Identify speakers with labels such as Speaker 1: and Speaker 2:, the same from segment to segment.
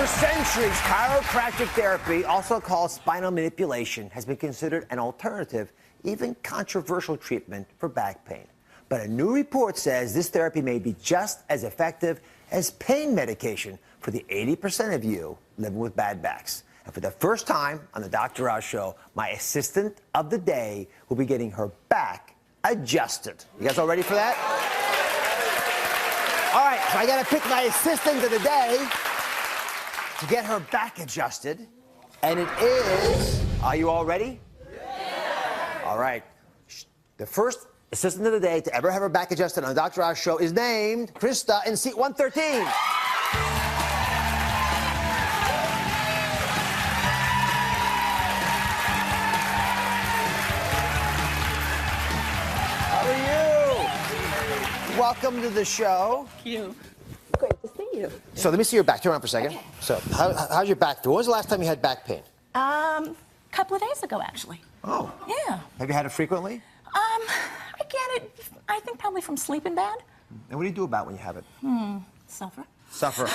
Speaker 1: For centuries, chiropractic therapy, also called spinal manipulation, has been considered an alternative, even controversial treatment for back pain. But a new report says this therapy may be just as effective as pain medication for the 80% of you living with bad backs. And for the first time on the Dr. Oz Show, my assistant of the day will be getting her back adjusted. You guys all ready for that? All right, so I gotta pick my assistant of the day to get her back adjusted. And it is, are you all ready? Yeah. All right. The first assistant of the day to ever have her back adjusted on the Dr. Oz Show is named Krista in seat 113. Welcome to the show.
Speaker 2: Thank you. Great to see you.
Speaker 1: So let me see your back. Turn around for a second.
Speaker 2: Okay.
Speaker 1: So how's your back? When was the last time you had back pain?
Speaker 2: Couple of days ago, actually.
Speaker 1: Oh.
Speaker 2: Yeah.
Speaker 1: Have you had it frequently?
Speaker 2: I get it, I think probably from sleeping bad.
Speaker 1: And what do you do about it when you have it?
Speaker 2: Suffer.
Speaker 1: Suffer.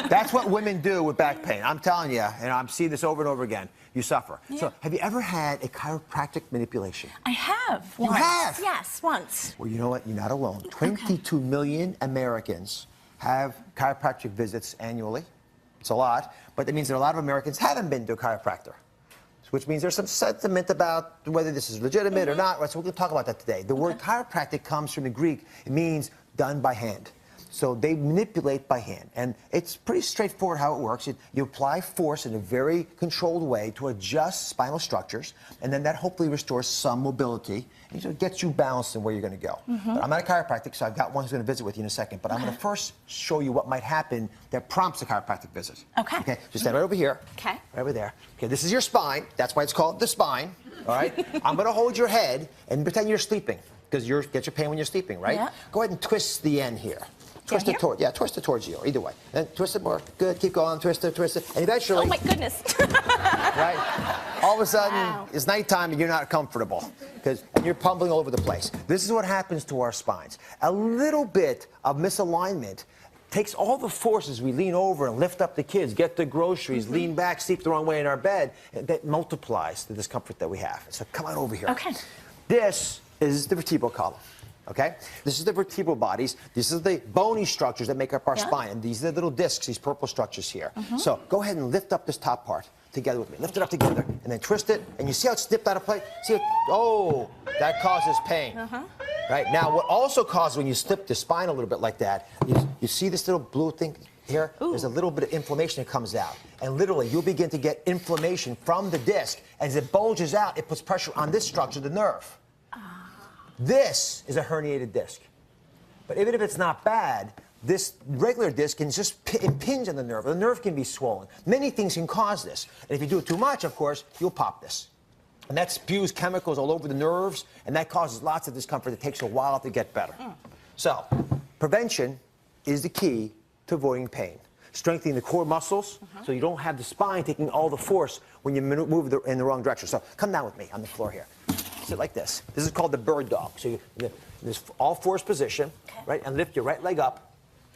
Speaker 1: That's what women do with back pain. I'm telling you, and I'm seeing this over and over again. You suffer.
Speaker 2: Yeah.
Speaker 1: So have you ever had a chiropractic manipulation?
Speaker 2: I have.
Speaker 1: You
Speaker 2: Once.
Speaker 1: have?
Speaker 2: Yes, once.
Speaker 1: Well, you know what? You're not alone. 22 million Americans have chiropractic visits annually. It's a lot, but that means that a lot of Americans haven't been to a chiropractor, which means there's some sentiment about whether this is legitimate or not. So we're going to talk about that today. The word chiropractic comes from the Greek. It means done by hand. So they manipulate by hand. And it's pretty straightforward how it works. You apply force in a very controlled way to adjust spinal structures, and then that hopefully restores some mobility and so it gets you balanced in where you're going to go. But I'm not a chiropractic, so I've got one who's going to visit with you in a second. But I'm going to first show you what might happen that prompts a chiropractic visit.
Speaker 2: Okay.
Speaker 1: Okay, just stand right over here.
Speaker 2: Okay.
Speaker 1: Right over there. Okay, this is your spine. That's why it's called the spine. All right? I'm going to hold your head and pretend you're sleeping, because you get your pain when you're sleeping, right?
Speaker 2: Yeah.
Speaker 1: Go ahead and twist the end here. Twist it toward, twist it towards you, either way. Then twist it more. Good, keep going, twist it, and eventually...
Speaker 2: Oh my goodness.
Speaker 1: Right? All of a sudden,
Speaker 2: Wow.
Speaker 1: It's nighttime and you're not comfortable, and you're pumbling all over the place. This is what happens to our spines. A little bit of misalignment takes all the forces. We lean over and lift up the kids, get the groceries, lean back, sleep the wrong way in our bed. That multiplies the discomfort that we have. So come on over here.
Speaker 2: Okay.
Speaker 1: This is the vertebral column. Okay? This is the vertebral bodies. These are the bony structures that make up our spine. And these are the little discs, these purple structures here. So go ahead and lift up this top part together with me. Lift it up together and then twist it. And you see how it's snipped out of place? See it? Oh, that causes pain. Right? Now, what also causes when you slip the spine a little bit like that, you see this little blue thing here? Ooh. There's a little bit of inflammation that comes out. And literally, you'll begin to get inflammation from the disc. As it bulges out, it puts pressure on this structure, the nerve. This is a herniated disc. But even if it's not bad, this regular disc can just impinge on the nerve. The nerve can be swollen. Many things can cause this. And if you do it too much, of course, you'll pop this. And that spews chemicals all over the nerves, and that causes lots of discomfort. It takes a while to get better. So, prevention is the key to avoiding pain. Strengthening the core muscles so you don't have the spine taking all the force when you move in the wrong direction. So come down with me on the floor here. Sit like this. This is called the bird dog. So this all fours position, right? And lift your right leg up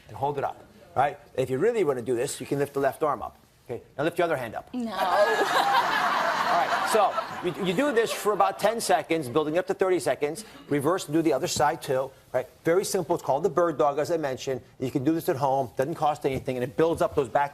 Speaker 1: and hold it up, right? If you really want to do this, you can lift the left arm up. Okay, now lift your other hand up.
Speaker 2: No.
Speaker 1: All right, so you do this for about 10 seconds, building up to 30 seconds. Reverse and do the other side too, right? Very simple. It's called the bird dog, as I mentioned. You can do this at home. Doesn't cost anything, and it builds up those back bones.